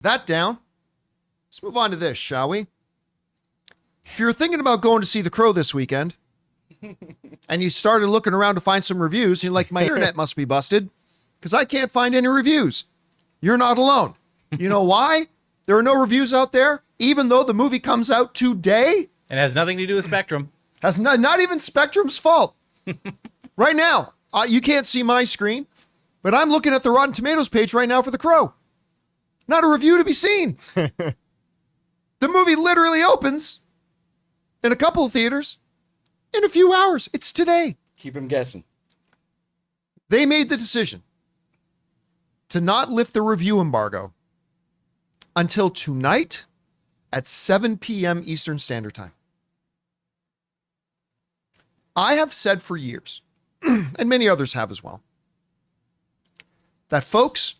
That down. Let's move on to this, shall we? If you're thinking about going to see The Crow this weekend, and you started looking around to find some reviews, and you're like, my internet must be busted, because I can't find any reviews. You're not alone. You know why? There are no reviews out there, even though the movie comes out today. It has nothing to do with Spectrum. Has not even Spectrum's fault. Right now, you can't see my screen, but I'm looking at the Rotten Tomatoes page right now for The Crow. Not a review to be seen. The movie literally opens in a couple of theaters in a few hours. It's today. Keep him guessing. They made the decision to not lift the review embargo until tonight at 7 p.m. Eastern Standard Time. I have said for years, and many others have as well, that folks,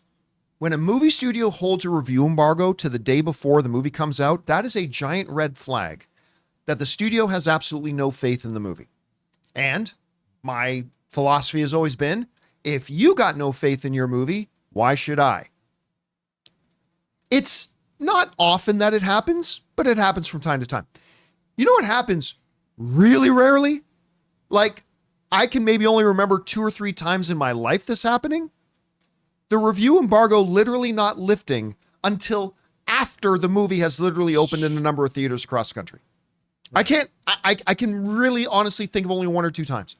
when a movie studio holds a review embargo to the day before the movie comes out, that is a giant red flag that the studio has absolutely no faith in the movie. And my philosophy has always been, if you got no faith in your movie, why should I? It's not often that it happens, but it happens from time to time. You know what happens really rarely? Like, I can maybe only remember 2 or 3 times in my life this happening. The review embargo literally not lifting until after the movie has literally opened in a number of theaters across the country. I can really honestly think of only 1 or 2 times.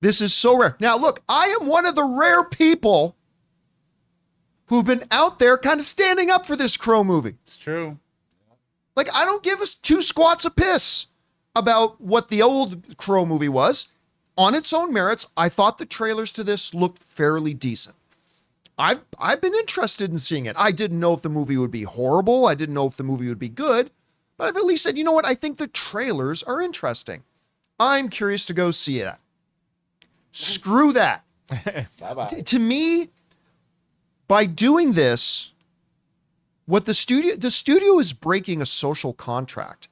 This is so rare. Now, look, I am one of the rare people who've been out there kind of standing up for this Crow movie. It's true. Like, I don't give us 2 squats of piss about what the old Crow movie was. On its own merits, I thought the trailers to this looked fairly decent. I've been interested in seeing it. I didn't know if the movie would be horrible. I didn't know if the movie would be good. But I've at least said, you know what? I think the trailers are interesting. I'm curious to go see that. Screw that. Bye-bye. To me, by doing this, what the studio is breaking a social contract.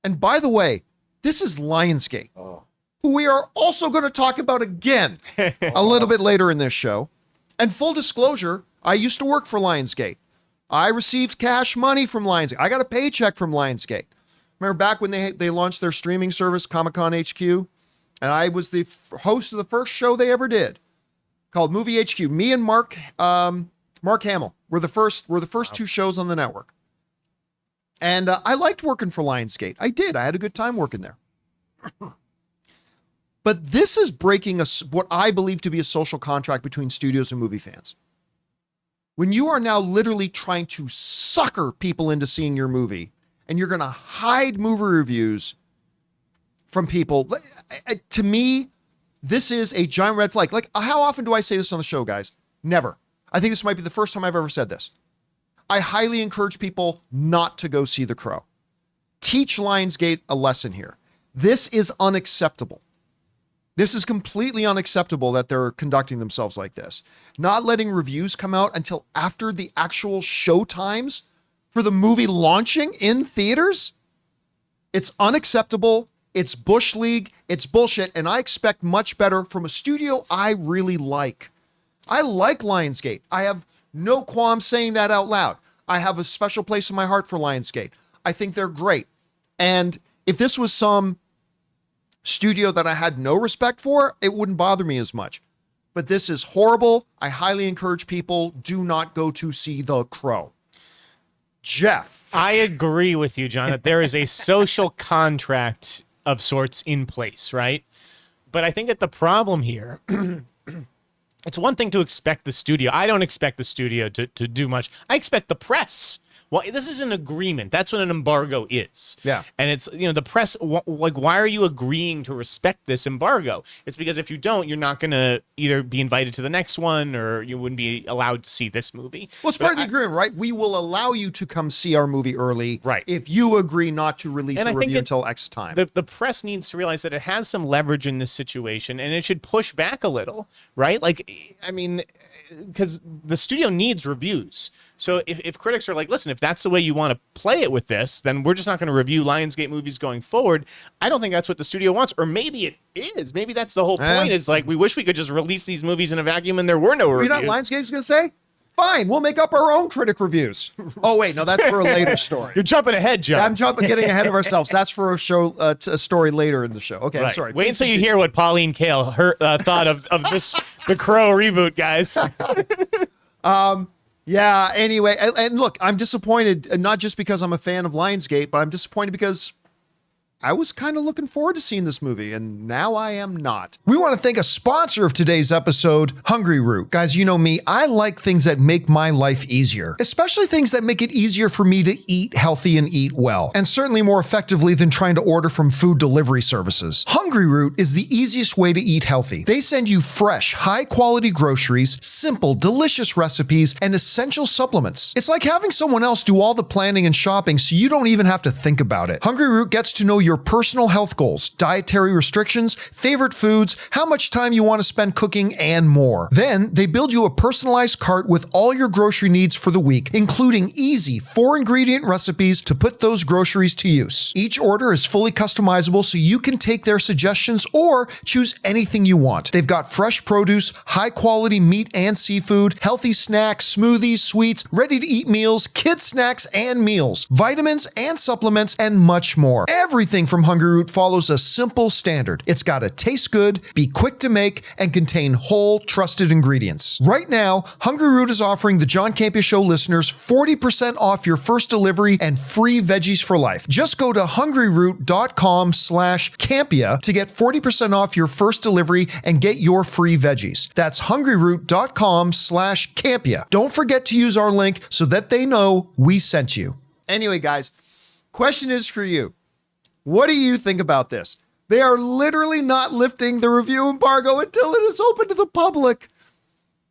And by the way, this is Lionsgate, who we are also going to talk about again a little bit later in this show. And full disclosure, I used to work for Lionsgate. I received cash money from Lionsgate. I got a paycheck from Lionsgate. Remember back when they launched their streaming service, Comic-Con HQ? And I was the host of the first show they ever did called Movie HQ. Me and Mark Hamill were the first 2 shows on the network. And I liked working for Lionsgate. I did. I had a good time working there. But this is breaking what I believe to be a social contract between studios and movie fans. When you are now literally trying to sucker people into seeing your movie, and you're going to hide movie reviews from people, to me, this is a giant red flag. Like, how often do I say this on the show, guys? Never. I think this might be the first time I've ever said this. I highly encourage people not to go see The Crow. Teach Lionsgate a lesson here. This is unacceptable. This is completely unacceptable that they're conducting themselves like this. Not letting reviews come out until after the actual show times for the movie launching in theaters. It's unacceptable. It's Bush League. It's bullshit. And I expect much better from a studio I really like. I like Lionsgate. I have no qualms saying that out loud. I have a special place in my heart for Lionsgate. I think they're great. And if this was some studio that I had no respect for, it wouldn't bother me as much. But this is horrible. I highly encourage people, do not go to see The Crow. Jeff. I agree with you, John, that there is a social contract of sorts in place, right? But I think that the problem here, it's one thing to expect the studio. I don't expect the studio to do much. I expect the press. Well, this is an agreement. That's what an embargo is. Yeah. And it's, the press, like, why are you agreeing to respect this embargo? It's because if you don't, you're not going to either be invited to the next one or you wouldn't be allowed to see this movie. Well, it's part of the agreement, right? We will allow you to come see our movie early. Right. If you agree not to release the review until X time. The press needs to realize that it has some leverage in this situation and it should push back a little, right? Like, I mean, because the studio needs reviews. So if critics are like, listen, if that's the way you want to play it with this, then we're just not going to review Lionsgate movies going forward. I don't think that's what the studio wants. Or maybe it is. Maybe that's the whole point. It's like, we wish we could just release these movies in a vacuum and there were no reviews. You know what Lionsgate is going to say? Fine, we'll make up our own critic reviews. Oh wait, no, that's for a later story. You're jumping ahead, John. Getting ahead of ourselves. That's for a show, a story later in the show. Okay, I'm sorry. Wait until you hear what Pauline Kael thought of this, the Crow reboot, guys. Yeah. Anyway, and look, I'm disappointed, and not just because I'm a fan of Lionsgate, but I'm disappointed because I was kind of looking forward to seeing this movie, and now I am not. We want to thank a sponsor of today's episode, Hungryroot. Guys, you know me, I like things that make my life easier, especially things that make it easier for me to eat healthy and eat well, and certainly more effectively than trying to order from food delivery services. Hungryroot is the easiest way to eat healthy. They send you fresh, high-quality groceries, simple, delicious recipes, and essential supplements. It's like having someone else do all the planning and shopping so you don't even have to think about it. Hungryroot gets to know your personal health goals, dietary restrictions, favorite foods, how much time you want to spend cooking, and more. Then, they build you a personalized cart with all your grocery needs for the week, including easy 4-ingredient recipes to put those groceries to use. Each order is fully customizable so you can take their suggestions or choose anything you want. They've got fresh produce, high-quality meat and seafood, healthy snacks, smoothies, sweets, ready-to-eat meals, kids snacks and meals, vitamins and supplements, and much more. Everything from Hungryroot follows a simple standard. It's got to taste good, be quick to make, and contain whole, trusted ingredients. Right now, Hungryroot is offering the John Campea Show listeners 40% off your first delivery and free veggies for life. Just go to hungryroot.com/Campea to get 40% off your first delivery and get your free veggies. That's hungryroot.com/Campea. Don't forget to use our link so that they know we sent you. Anyway, guys, question is for you. What do you think about this? They are literally not lifting the review embargo until it is open to the public.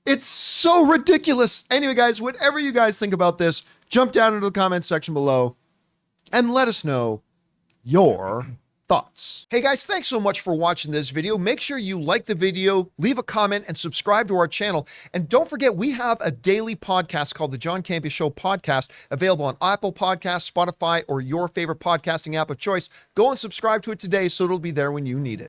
It's so ridiculous. Anyway, guys, whatever you guys think about this, jump down into the comments section below and let us know your thoughts. Hey guys, thanks so much for watching this video. Make sure you like the video, leave a comment, and subscribe to our channel. And don't forget, we have a daily podcast called the John Campea Show Podcast, available on Apple Podcasts, Spotify, or your favorite podcasting app of choice. Go and subscribe to it today so it'll be there when you need it.